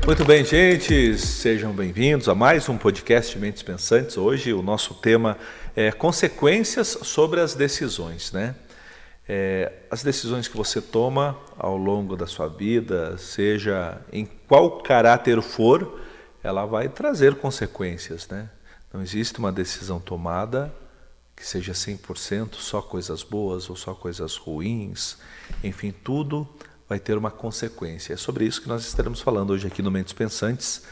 Muito bem, gente, sejam bem-vindos a mais um podcast Mentes Pensantes. Hoje o nosso tema é consequências sobre as decisões, né? As decisões que você toma ao longo da sua vida, seja em qual caráter for, ela vai trazer consequências, né? Não existe uma decisão tomada que seja 100% só coisas boas ou só coisas ruins, enfim, tudo vai ter uma consequência. É sobre isso que nós estaremos falando hoje aqui no Mentes Pensantes.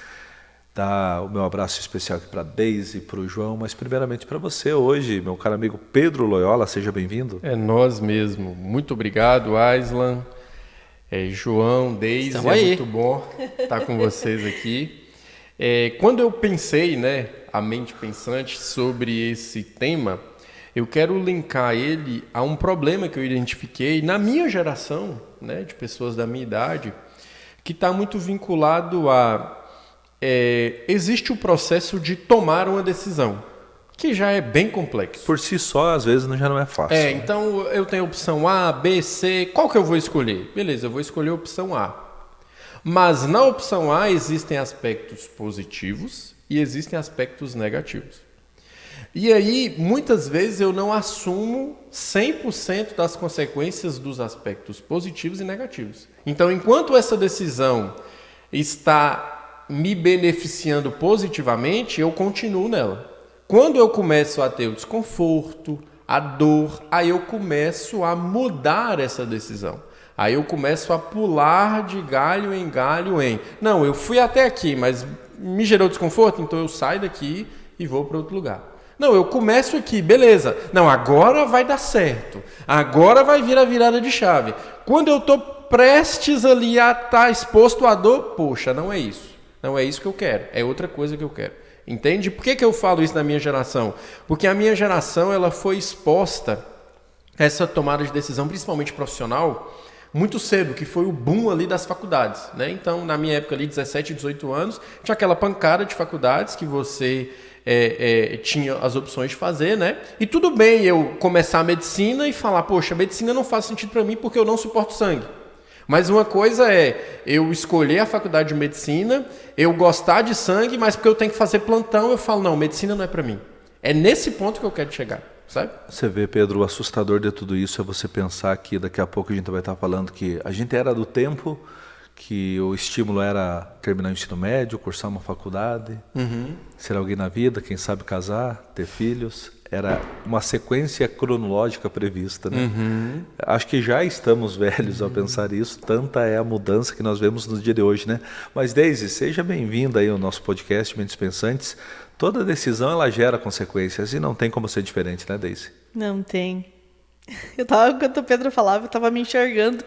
Dá o meu abraço especial aqui para Deise e para o João, mas primeiramente para você hoje, meu caro amigo Pedro Loyola, seja bem-vindo. É nós mesmo. Muito obrigado, Aislan, João, Deise, muito bom estar com vocês aqui. Quando eu pensei, né, a mente pensante sobre esse tema, eu quero linkar ele a um problema que eu identifiquei na minha geração, né, de pessoas da minha idade, que está muito vinculado a... existe o processo de tomar uma decisão, que já é bem complexo. Por si só, às vezes, já não é fácil. Né? Então eu tenho a opção A, B, C, qual que eu vou escolher? Beleza, eu vou escolher a opção A. Mas na opção A existem aspectos positivos e existem aspectos negativos. E aí, muitas vezes, eu não assumo 100% das consequências dos aspectos positivos e negativos. Então, enquanto essa decisão está me beneficiando positivamente, eu continuo nela. Quando eu começo a ter o desconforto, a dor, aí eu começo a mudar essa decisão. Aí eu começo a pular de galho em galho em... Não, eu fui até aqui, mas me gerou desconforto, então eu saio daqui e vou para outro lugar. Não, eu começo aqui, beleza. Não, agora vai dar certo. Agora vai vir a virada de chave. Quando eu estou prestes ali a estar exposto à dor, poxa, não é isso. Não é isso que eu quero. É outra coisa que eu quero. Entende? Por que eu falo isso na minha geração? Porque a minha geração ela foi exposta a essa tomada de decisão, principalmente profissional, muito cedo, que foi o boom ali das faculdades, né? Então, na minha época ali, 17, 18 anos, tinha aquela pancada de faculdades que você tinha as opções de fazer, né? E tudo bem eu começar a medicina e falar, poxa, a medicina não faz sentido para mim porque eu não suporto sangue. Mas uma coisa é eu escolher a faculdade de medicina, eu gostar de sangue, mas porque eu tenho que fazer plantão, eu falo, não, medicina não é para mim. É nesse ponto que eu quero chegar, sabe? Você vê, Pedro, o assustador de tudo isso é você pensar que daqui a pouco a gente vai estar falando que a gente era do tempo que o estímulo era terminar o ensino médio, cursar uma faculdade, ser alguém na vida, quem sabe casar, ter filhos. Era uma sequência cronológica prevista, né? Acho que já estamos velhos ao pensar isso, tanta é a mudança que nós vemos no dia de hoje, né? Mas, Deise, seja bem-vinda aí ao nosso podcast Mentes Pensantes. Toda decisão, ela gera consequências e não tem como ser diferente, né, Deise? Não tem. Enquanto o Pedro falava, eu estava me enxergando.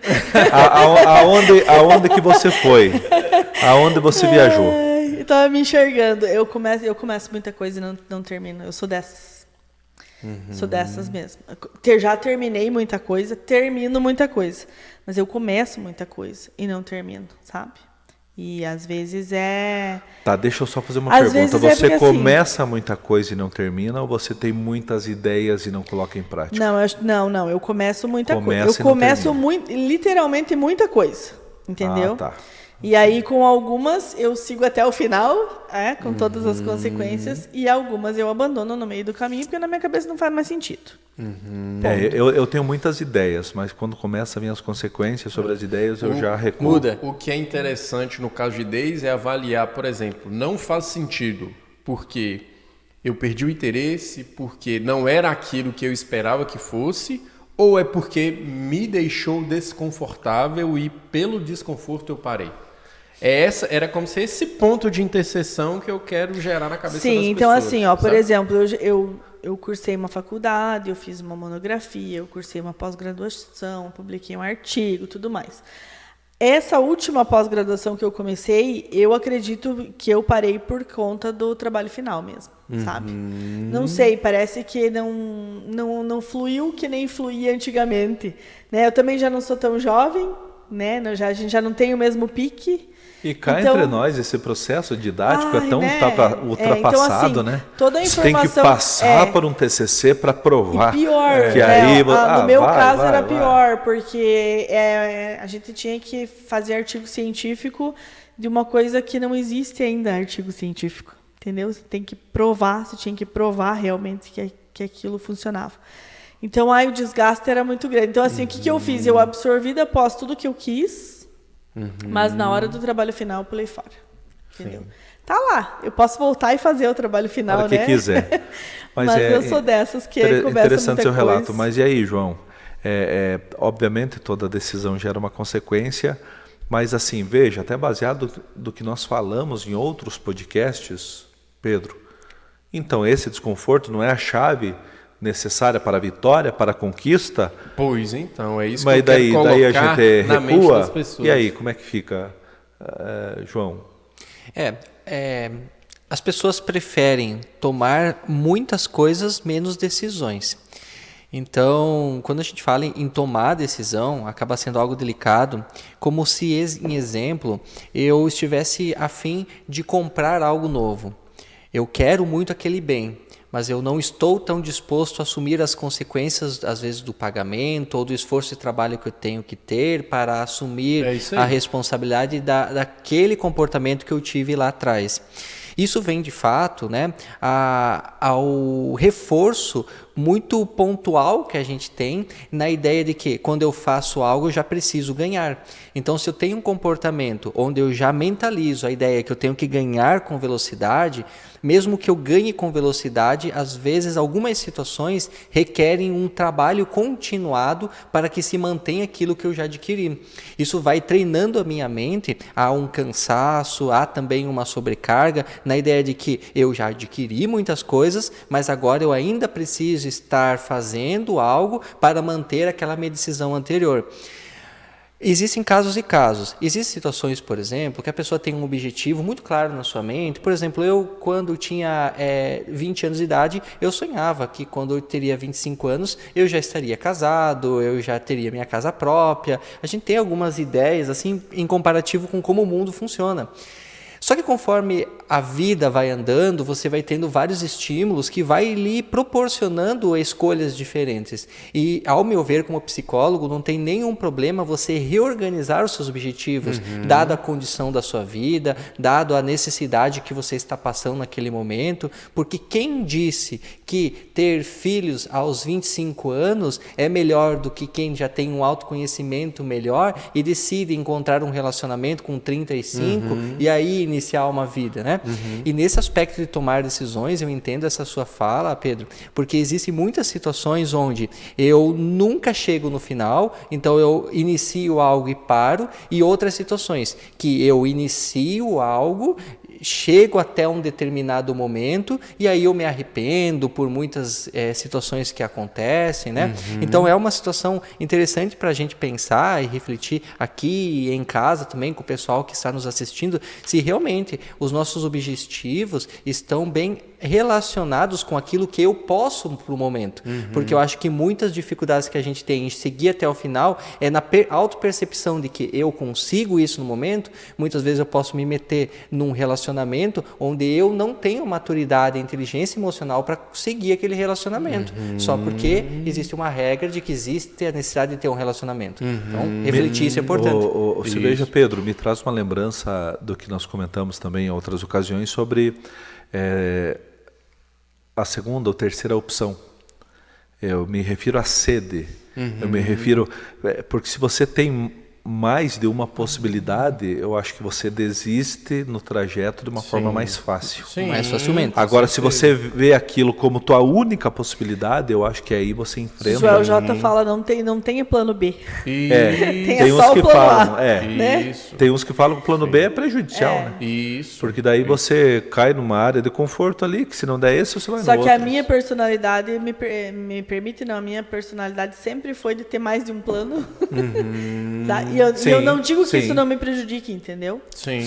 Aonde que você foi? Aonde você viajou? Eu estava me enxergando. Eu começo muita coisa e não termino. Eu sou dessas. Sou dessas mesmo. Já terminei muita coisa, termino muita coisa. Mas eu começo muita coisa e não termino, sabe? E às vezes é... Tá, deixa eu só fazer uma pergunta. Você começa assim... muita coisa e não termina, ou você tem muitas ideias e não coloca em prática? Não. Eu começo muita coisa. Eu começo literalmente muita coisa. Entendeu? Ah, tá. E aí, com algumas, eu sigo até o final, com todas as consequências, e algumas eu abandono no meio do caminho, porque na minha cabeça não faz mais sentido. Eu tenho muitas ideias, mas quando começam a vir as consequências sobre as ideias, eu já recuo. Muda. O que é interessante no caso de Deise é avaliar, por exemplo, não faz sentido, porque eu perdi o interesse, porque não era aquilo que eu esperava que fosse, ou é porque me deixou desconfortável e pelo desconforto eu parei. Era como se esse ponto de interseção que eu quero gerar na cabeça das pessoas. Sim, então assim, por exemplo, eu cursei uma faculdade, eu fiz uma monografia, eu cursei uma pós-graduação, publiquei um artigo, tudo mais. Essa última pós-graduação que eu comecei, eu acredito que eu parei por conta do trabalho final mesmo, sabe? Não sei, parece que não fluiu que nem fluía antigamente, né? Eu também já não sou tão jovem, né? A gente já não tem o mesmo pique. E cá Então- entre nós, esse processo didático é Ai, tão né? ultrapassado, Então, assim, né? toda a Você tem que informação- passar por um TCC para provar. Pior, Que aí, no meu caso vai. era pior, porque a gente tinha que fazer artigo científico de uma coisa que não existe ainda, artigo científico, entendeu? Você tinha que provar realmente que aquilo funcionava. Então, aí o desgaste era muito grande. Então, assim, o que eu fiz? Eu absorvi da pós tudo que eu quis, mas na hora do trabalho final eu pulei fora, entendeu? Tá lá, eu posso voltar e fazer o trabalho final, Para que né? quiser. Mas eu sou dessas que começa interessante muita seu relato. coisa. Mas e aí, João? Obviamente toda decisão gera uma consequência, mas assim, veja, até baseado do que nós falamos em outros podcasts, Pedro, então esse desconforto não é a chave necessária para a vitória, para a conquista? Pois então, é isso Mas que eu quero colocar daí a gente na mente recua. das pessoas. E aí, como é que fica, João? As pessoas preferem tomar muitas coisas, menos decisões. Então, quando a gente fala em tomar decisão, acaba sendo algo delicado, como se, em exemplo, eu estivesse a fim de comprar algo novo. Eu quero muito aquele bem, mas eu não estou tão disposto a assumir as consequências, às vezes, do pagamento ou do esforço de trabalho que eu tenho que ter para assumir a responsabilidade daquele comportamento que eu tive lá atrás. Isso vem, de fato, né, ao reforço muito pontual que a gente tem na ideia de que quando eu faço algo eu já preciso ganhar. Então, se eu tenho um comportamento onde eu já mentalizo a ideia que eu tenho que ganhar com velocidade, mesmo que eu ganhe com velocidade, às vezes algumas situações requerem um trabalho continuado para que se mantenha aquilo que eu já adquiri. Isso vai treinando a minha mente a um cansaço, a também uma sobrecarga, na ideia de que eu já adquiri muitas coisas, mas agora eu ainda preciso estar fazendo algo para manter aquela minha decisão anterior. Existem casos e casos. Existem situações, por exemplo, que a pessoa tem um objetivo muito claro na sua mente. Por exemplo, eu, quando tinha 20 anos de idade, eu sonhava que quando eu teria 25 anos, eu já estaria casado, eu já teria minha casa própria. A gente tem algumas ideias assim em comparativo com como o mundo funciona. Só que conforme a vida vai andando, você vai tendo vários estímulos que vai lhe proporcionando escolhas diferentes. E, ao meu ver, como psicólogo, não tem nenhum problema você reorganizar os seus objetivos, dado a condição da sua vida, dado a necessidade que você está passando naquele momento, porque quem disse que ter filhos aos 25 anos é melhor do que quem já tem um autoconhecimento melhor e decide encontrar um relacionamento com 35 e aí iniciar uma vida, né? E nesse aspecto de tomar decisões, eu entendo essa sua fala, Pedro, porque existem muitas situações onde eu nunca chego no final, então eu inicio algo e paro, e outras situações que eu inicio algo, chego até um determinado momento e aí eu me arrependo por muitas situações que acontecem, né? Então é uma situação interessante para a gente pensar e refletir aqui em casa também com o pessoal que está nos assistindo, se realmente os nossos objetivos estão bem relacionados com aquilo que eu posso para o momento. Porque eu acho que muitas dificuldades que a gente tem em seguir até o final é na autopercepção de que eu consigo isso no momento. Muitas vezes eu posso me meter num relacionamento onde eu não tenho maturidade e inteligência emocional para seguir aquele relacionamento, só porque existe uma regra de que existe a necessidade de ter um relacionamento. Então, refletir isso é importante. Você veja, Pedro, me traz uma lembrança do que nós comentamos também em outras ocasiões sobre a segunda ou terceira opção. Eu me refiro à sede. Eu me refiro... Porque se você tem mais de uma possibilidade, eu acho que você desiste no trajeto de uma forma mais fácil. Mais facilmente. Agora, se você vê aquilo como tua única possibilidade, eu acho que aí você enfrenta... O Joel J fala, não tenha plano B. Tem só uns que o plano falam, A, né? Tem uns que falam que o plano B é prejudicial, né? Isso. Porque daí você cai numa área de conforto ali, que se não der esse, você vai no Só que outro. a minha personalidade me permite, não, a minha personalidade sempre foi de ter mais de um plano. Tá? E eu não digo que isso não me prejudique, entendeu? Sim.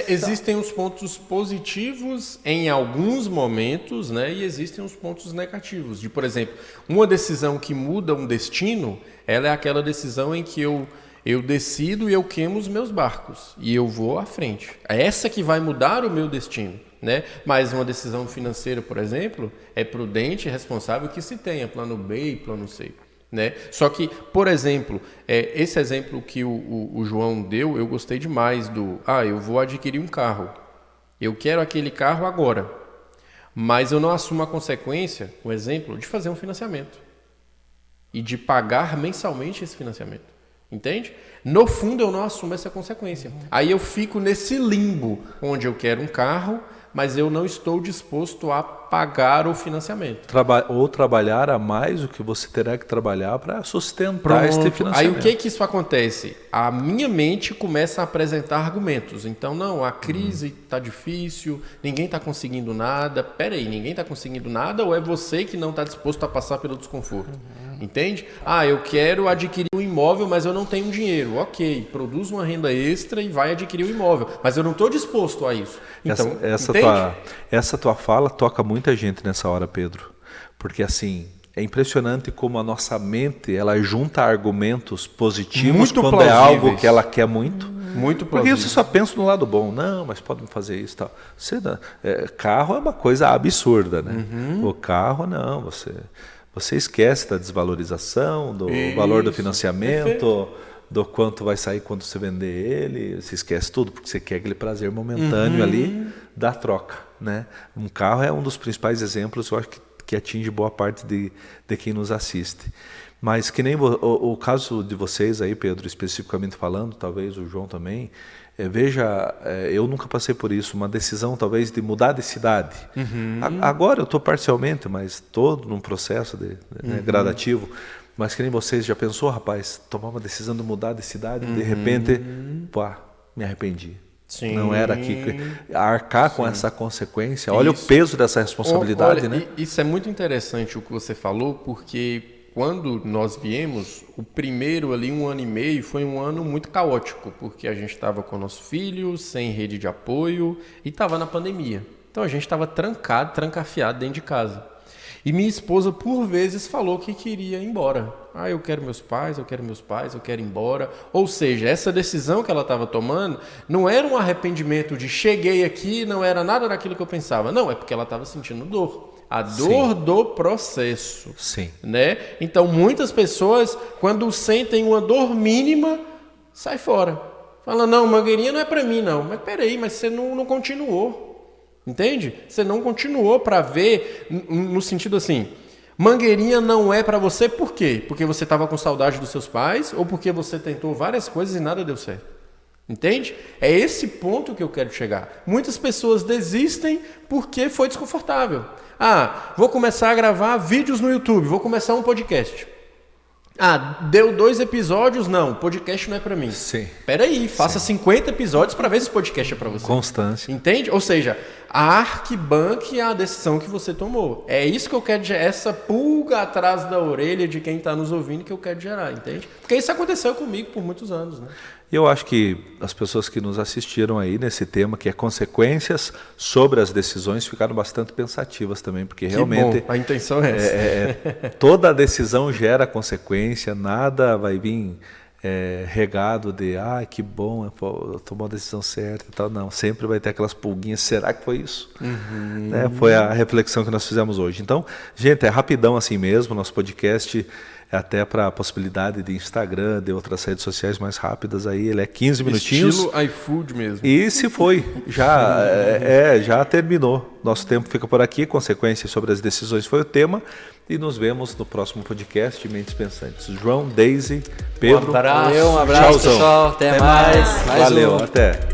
Existem os pontos positivos em alguns momentos, né? E existem os pontos negativos. De, por exemplo, uma decisão que muda um destino, ela é aquela decisão em que eu Eu decido e eu queimo os meus barcos. E eu vou à frente. É essa que vai mudar o meu destino. Né? Mas uma decisão financeira, por exemplo, é prudente e responsável que se tenha plano B e plano C. Né? Só que, por exemplo, esse exemplo que o João deu, eu gostei demais eu vou adquirir um carro. Eu quero aquele carro agora. Mas eu não assumo a consequência, o exemplo, de fazer um financiamento. E de pagar mensalmente esse financiamento. Entende? No fundo, eu não assumo essa consequência. Aí eu fico nesse limbo, onde eu quero um carro, mas eu não estou disposto a pagar o financiamento. Ou trabalhar a mais o que você terá que trabalhar para sustentar este financiamento. Aí o que isso acontece? A minha mente começa a apresentar argumentos. Então, não, a crise está difícil, ninguém está conseguindo nada. Peraí, ninguém está conseguindo nada ou é você que não está disposto a passar pelo desconforto? Entende? Eu quero adquirir um imóvel, mas eu não tenho dinheiro. Ok, produz uma renda extra e vai adquirir um imóvel. Mas eu não estou disposto a isso. Então, essa tua fala toca muita gente nessa hora, Pedro. Porque assim, é impressionante como a nossa mente, ela junta argumentos positivos muito quando plausíveis. É algo que ela quer muito. Muito porque plausível. você só pensa no lado bom. Não, mas pode fazer isso e tal. Carro é uma coisa absurda, né? O carro, não, você esquece da desvalorização, do valor do financiamento, perfeito. Do quanto vai sair quando você vender ele. Você esquece tudo, porque você quer aquele prazer momentâneo ali da troca. Né? Um carro é um dos principais exemplos, eu acho que atinge boa parte de quem nos assiste. Mas que nem o caso de vocês aí, Pedro, especificamente falando, talvez o João também, veja, eu nunca passei por isso, uma decisão talvez de mudar de cidade. Agora eu estou parcialmente, mas todo num processo gradativo. Mas que nem vocês, já pensou, rapaz, tomar uma decisão de mudar de cidade, de repente, me arrependi. Sim. Não era aqui. Arcar com essa consequência, olha isso. O peso dessa responsabilidade. Né? Isso é muito interessante o que você falou, porque quando nós viemos, o primeiro ali, 1 ano e meio, foi um ano muito caótico, porque a gente estava com o nosso filho, sem rede de apoio, e estava na pandemia. Então a gente estava trancafiado dentro de casa. E minha esposa, por vezes, falou que queria ir embora. Eu quero meus pais, eu quero ir embora. Ou seja, essa decisão que ela estava tomando não era um arrependimento de cheguei aqui, não era nada daquilo que eu pensava. Não, é porque ela estava sentindo dor. A dor Sim. do processo. Sim. Né? Então, muitas pessoas, quando sentem uma dor mínima, sai fora. Fala, não, Mangueirinha não é para mim, não. Mas peraí, mas você não continuou. Entende? Você não continuou para ver, no sentido assim, Mangueirinha não é para você por quê? Porque você estava com saudade dos seus pais ou porque você tentou várias coisas e nada deu certo? Entende? É esse ponto que eu quero chegar. Muitas pessoas desistem porque foi desconfortável. Vou começar a gravar vídeos no YouTube, vou começar um podcast. Deu 2 episódios? Não, podcast não é pra mim. Sim. Peraí, faça 50 episódios pra ver se esse podcast é pra você. Constância. Entende? Ou seja, arquibanque a decisão que você tomou. É isso que eu quero gerar, essa pulga atrás da orelha de quem tá nos ouvindo que eu quero gerar, entende? Porque isso aconteceu comigo por muitos anos, né? Eu acho que as pessoas que nos assistiram aí nesse tema, que é consequências sobre as decisões, ficaram bastante pensativas também, porque realmente bom. A intenção é essa. Toda decisão gera consequência, nada vai vir regado de que bom, tomou a decisão certa e tal. Não, sempre vai ter aquelas pulguinhas, será que foi isso? Né? Foi a reflexão que nós fizemos hoje. Então, gente, é rapidão assim mesmo, nosso podcast até para a possibilidade de Instagram, de outras redes sociais mais rápidas aí, ele é 15 minutinhos. Estilo iFood mesmo. E se foi, já terminou. Nosso tempo fica por aqui, consequências sobre as decisões foi o tema, e nos vemos no próximo podcast de Mentes Pensantes. João, Daisy, Pedro. Um abraço, Tchauzão. pessoal, até mais. Valeu, até.